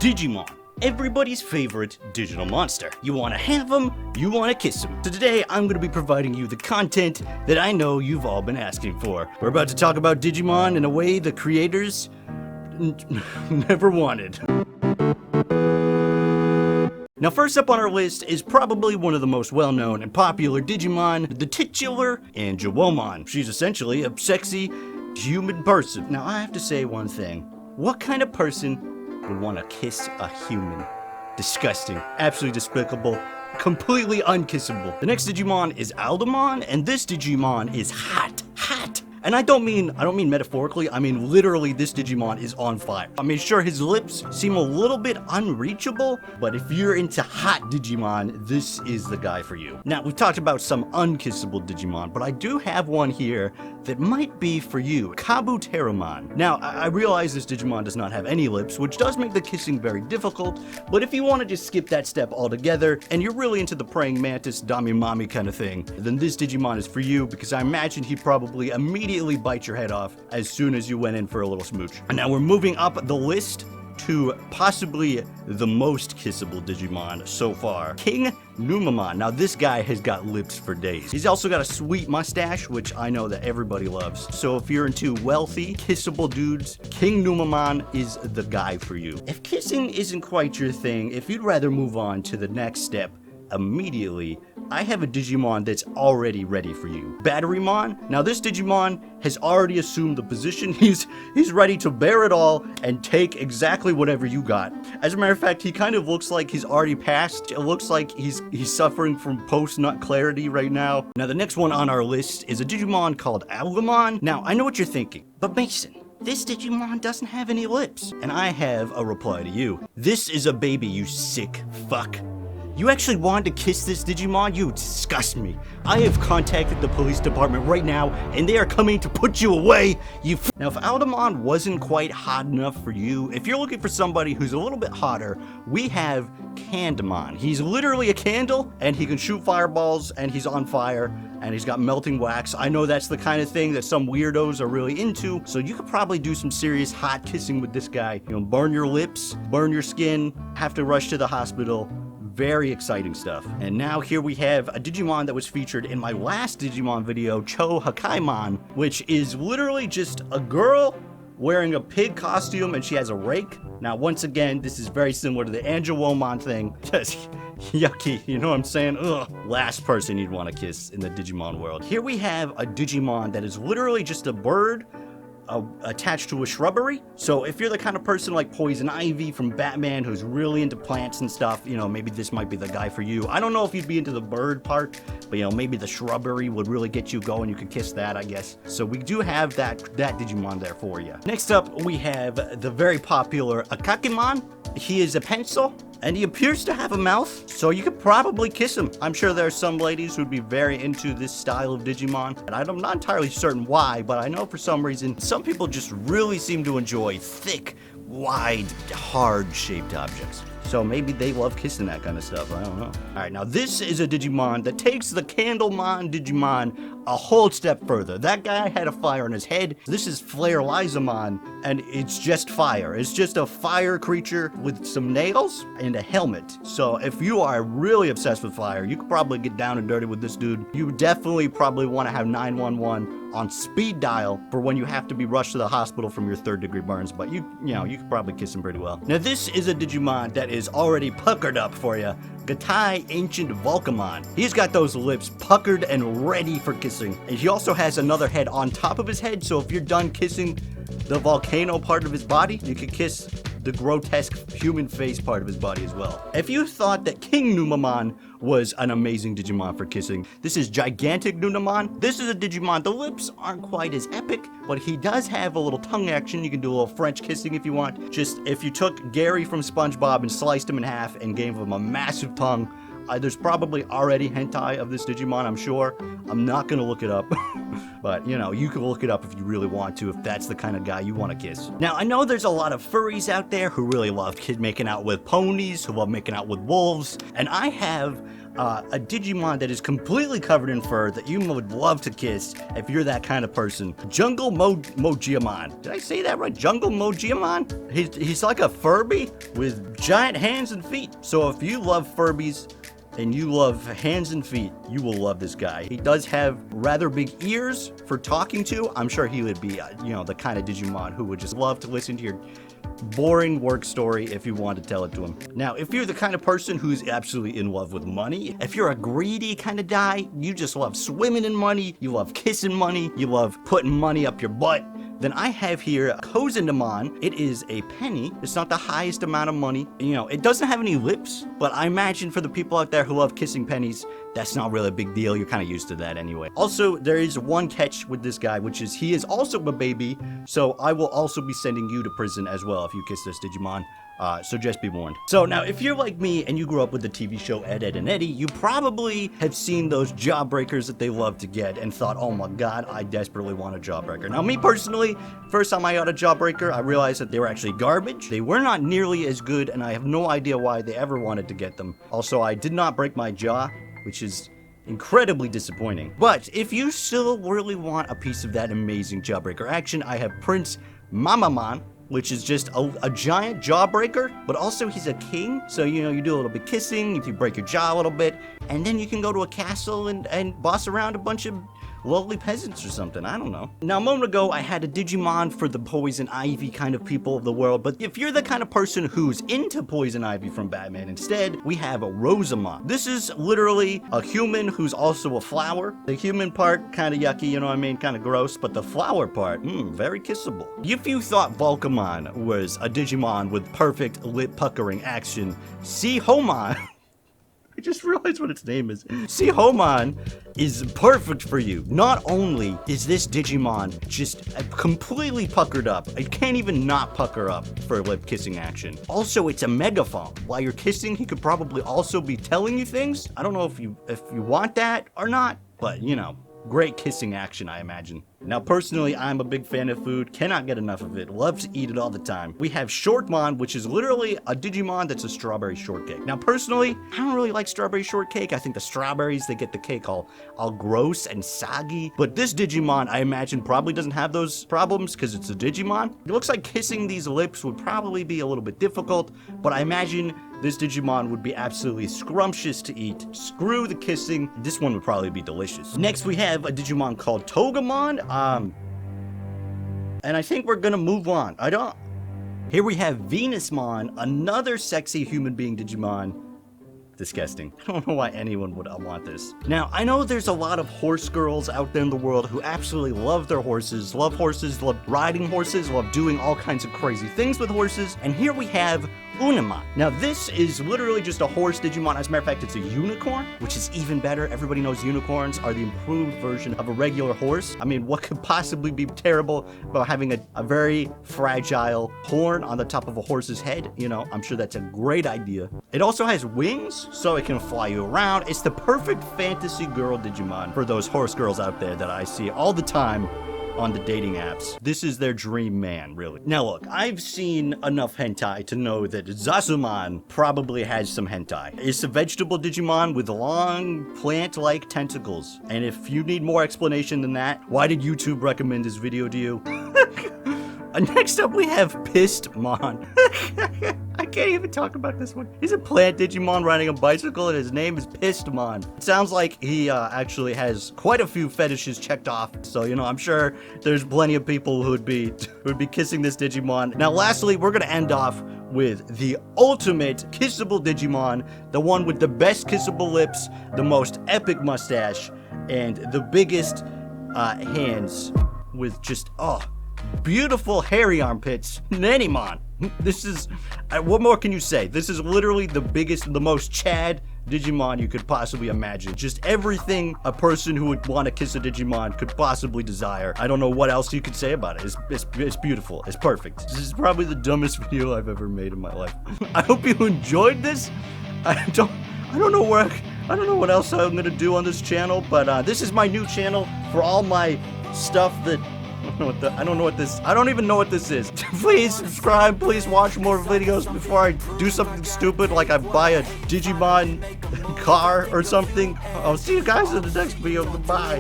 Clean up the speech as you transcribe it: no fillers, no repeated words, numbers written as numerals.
Digimon. Everybody's favorite digital monster. You want to have them, you want to kiss them. So today I'm going to be providing you the content that I know you've all been asking for. We're about to talk about Digimon in a way the creators never wanted. Now first up on our list is probably one of the most well-known and popular Digimon, the titular Jawbreaker. She's essentially a sexy human person. Now I have to say one thing. What kind of person would want to kiss a human? Disgusting. Absolutely despicable. Completely unkissable. The next Digimon is Aldamon, and this Digimon is hot. And I don't mean metaphorically, I mean literally this Digimon is on fire. I mean, sure, his lips seem a little bit unreachable, but if you're into hot Digimon, this is the guy for you. Now, we've talked about some unkissable Digimon, but I do have one here that might be for you, Kissable Batterymon. Now, I realize this Digimon does not have any lips, which does make the kissing very difficult, but if you want to just skip that step altogether, and you're really into the praying mantis, Dami Mami kind of thing, then this Digimon is for you, because I imagine he'd probably immediately bite your head off as soon as you went in for a little smooch. And now we're moving up the list to possibly the most kissable Digimon so far, King Numamon. Now this guy has got lips for days. He's also got a sweet mustache, which I know that everybody loves. So if you're into wealthy, kissable dudes, King Numamon is the guy for you. If kissing isn't quite your thing, if you'd rather move on to the next step immediately, I have a Digimon that's already ready for you. Batterymon. Now this Digimon has already assumed the position. He's ready to bear it all and take exactly whatever you got. As a matter of fact, he kind of looks like he's already passed. It looks like he's suffering from post-nut clarity right now. Now the next one on our list is a Digimon called Aldamon. Now I know what you're thinking, but Mason, this Digimon doesn't have any lips. And I have a reply to you. This is a baby, you sick fuck. You actually wanted to kiss this Digimon? You disgust me. I have contacted the police department right now, and they are coming to put you away, Now, if Aldamon wasn't quite hot enough for you, if you're looking for somebody who's a little bit hotter, we have Candamon. He's literally a candle, and he can shoot fireballs, and he's on fire, and he's got melting wax. I know that's the kind of thing that some weirdos are really into, so you could probably do some serious hot kissing with this guy. You know, burn your lips, burn your skin, have to rush to the hospital. Very exciting stuff. And now here we have a Digimon that was featured in my last Digimon video, Chohakaimon, which is literally just a girl wearing a pig costume and she has a rake. Now, once again, this is very similar to the Jawbreaker thing. Just yucky, you know what I'm saying? Ugh. Last person you'd want to kiss in the Digimon world. Here we have a Digimon that is literally just a bird attached to a shrubbery. So if you're the kind of person like Poison Ivy from Batman who's really into plants and stuff, you know, maybe this might be the guy for you. I don't know if you'd be into the bird part, but you know, maybe the shrubbery would really get you going. You could kiss that, I guess. So we do have that Digimon there for you. Next up, we have the very popular Chohakaimon. He is a pencil, and he appears to have a mouth, so you could probably kiss him. I'm sure there are some ladies who'd be very into this style of Digimon, and I'm not entirely certain why, but I know for some reason, some people just really seem to enjoy thick, wide, hard-shaped objects. So maybe they love kissing that kind of stuff, I don't know. Alright, now this is a Digimon that takes the Candlemon Digimon a whole step further. That guy had a fire on his head. This is Rosamond, and it's just fire. It's just a fire creature with some nails and a helmet. So if you are really obsessed with fire, you could probably get down and dirty with this dude. You definitely probably want to have 911 on speed dial for when you have to be rushed to the hospital from your third-degree burns, but you could probably kiss him pretty well. Now this is a Digimon that is already puckered up for you. Gatai Ancient Volcamon. He's got those lips puckered and ready for kissing. And he also has another head on top of his head, so if you're done kissing the volcano part of his body, you can kiss the grotesque human face part of his body as well. If you thought that King Numamon was an amazing Digimon for kissing, this is Gigantic Numamon. This is a Digimon. The lips aren't quite as epic, but he does have a little tongue action. You can do a little French kissing if you want. Just if you took Gary from SpongeBob and sliced him in half and gave him a massive tongue, there's probably already hentai of this Digimon, I'm sure. I'm not gonna look it up. But, you know, you can look it up if you really want to, if that's the kind of guy you want to kiss. Now, I know there's a lot of furries out there who really love making out with ponies, who love making out with wolves, and I have a Digimon that is completely covered in fur that you would love to kiss if you're that kind of person. Jungle Mojiamon. Did I say that right? Jungle Mojiamon? He's like a Furby with giant hands and feet. So if you love Furbies and you love hands and feet, you will love this guy. He does have rather big ears for talking to. I'm sure he would be, you know, the kind of Digimon who would just love to listen to your boring work story if you want to tell it to him. Now, if you're the kind of person who's absolutely in love with money, if you're a greedy kind of guy, you just love swimming in money, you love kissing money, you love putting money up your butt, then I have here Kozenamon. It is a penny. It's not the highest amount of money. You know, it doesn't have any lips, but I imagine for the people out there who love kissing pennies, that's not really a big deal. You're kind of used to that anyway. Also, there is one catch with this guy, which is he is also a baby, so I will also be sending you to prison as well if you kiss this Digimon. So just be warned. So now, if you're like me and you grew up with the TV show Ed, Edd n Eddy, you probably have seen those Jawbreakers that they love to get and thought, oh my god, I desperately want a Jawbreaker. Now, me personally, first time I got a Jawbreaker, I realized that they were actually garbage. They were not nearly as good, and I have no idea why they ever wanted to get them. Also, I did not break my jaw, which is incredibly disappointing. But if you still really want a piece of that amazing Jawbreaker action, I have Prince Mamamon, which is just a giant Jawbreaker, but also he's a king. So, you know, you do a little bit kissing, if you break your jaw a little bit, and then you can go to a castle and boss around a bunch of lowly peasants or something, I don't know. Now, a moment ago, I had a Digimon for the poison ivy kind of people of the world, but if you're the kind of person who's into poison ivy from Batman instead, we have a Rosamond. This is literally a human who's also a flower. The human part, kind of yucky, you know what I mean, kind of gross, but the flower part, very kissable. If you thought Volcamon was a Digimon with perfect lip puckering action, see Homon. I just realized what its name is. See, Homon is perfect for you. Not only is this Digimon just completely puckered up, it can't even not pucker up for lip kissing action. Also, it's a megaphone. While you're kissing, he could probably also be telling you things. I don't know if you want that or not, but you know, great kissing action, I imagine. Now, personally, I'm a big fan of food, cannot get enough of it, love to eat it all the time. We have Shortmon, which is literally a Digimon that's a strawberry shortcake. Now, personally, I don't really like strawberry shortcake. I think the strawberries, they get the cake all gross and soggy. But this Digimon, I imagine, probably doesn't have those problems because it's a Digimon. It looks like kissing these lips would probably be a little bit difficult, but I imagine this Digimon would be absolutely scrumptious to eat. Screw the kissing. This one would probably be delicious. Next, we have a Digimon called Togemon. And I think we're gonna move on. Here we have Venusmon, another sexy human being Digimon. Disgusting. I don't know why anyone would want this. Now, I know there's a lot of horse girls out there in the world who absolutely love their horses, love riding horses, love doing all kinds of crazy things with horses, and here we have Unima. Now, this is literally just a horse Digimon. As a matter of fact, it's a unicorn, which is even better. Everybody knows unicorns are the improved version of a regular horse. I mean, what could possibly be terrible about having a very fragile horn on the top of a horse's head? You know, I'm sure that's a great idea. It also has wings, so it can fly you around. It's the perfect fantasy girl Digimon for those horse girls out there that I see all the time on the dating apps. This is their dream man, really. Now look, I've seen enough hentai to know that Zazumon probably has some hentai. It's a vegetable Digimon with long plant-like tentacles. And if you need more explanation than that, why did YouTube recommend this video to you? Next up, we have Pissedmon. I can't even talk about this one. He's a plant Digimon riding a bicycle, and his name is Pissedmon. It sounds like he actually has quite a few fetishes checked off. So, you know, I'm sure there's plenty of people who would be kissing this Digimon. Now, lastly, we're gonna end off with the ultimate kissable Digimon, the one with the best kissable lips, the most epic mustache, and the biggest hands with just, beautiful hairy armpits, Nanimon. This is, what more can you say? This is literally the biggest, the most Chad Digimon you could possibly imagine. Just everything a person who would want to kiss a Digimon could possibly desire. I don't know what else you could say about it. It's beautiful. It's perfect. This is probably the dumbest video I've ever made in my life. I hope you enjoyed this. I don't know what else I'm gonna do on this channel, but this is my new channel for all my stuff that I don't even know what this is. Please subscribe, please watch more videos before I do something stupid like I buy a Digimon car or something. I'll see you guys in the next video. Goodbye.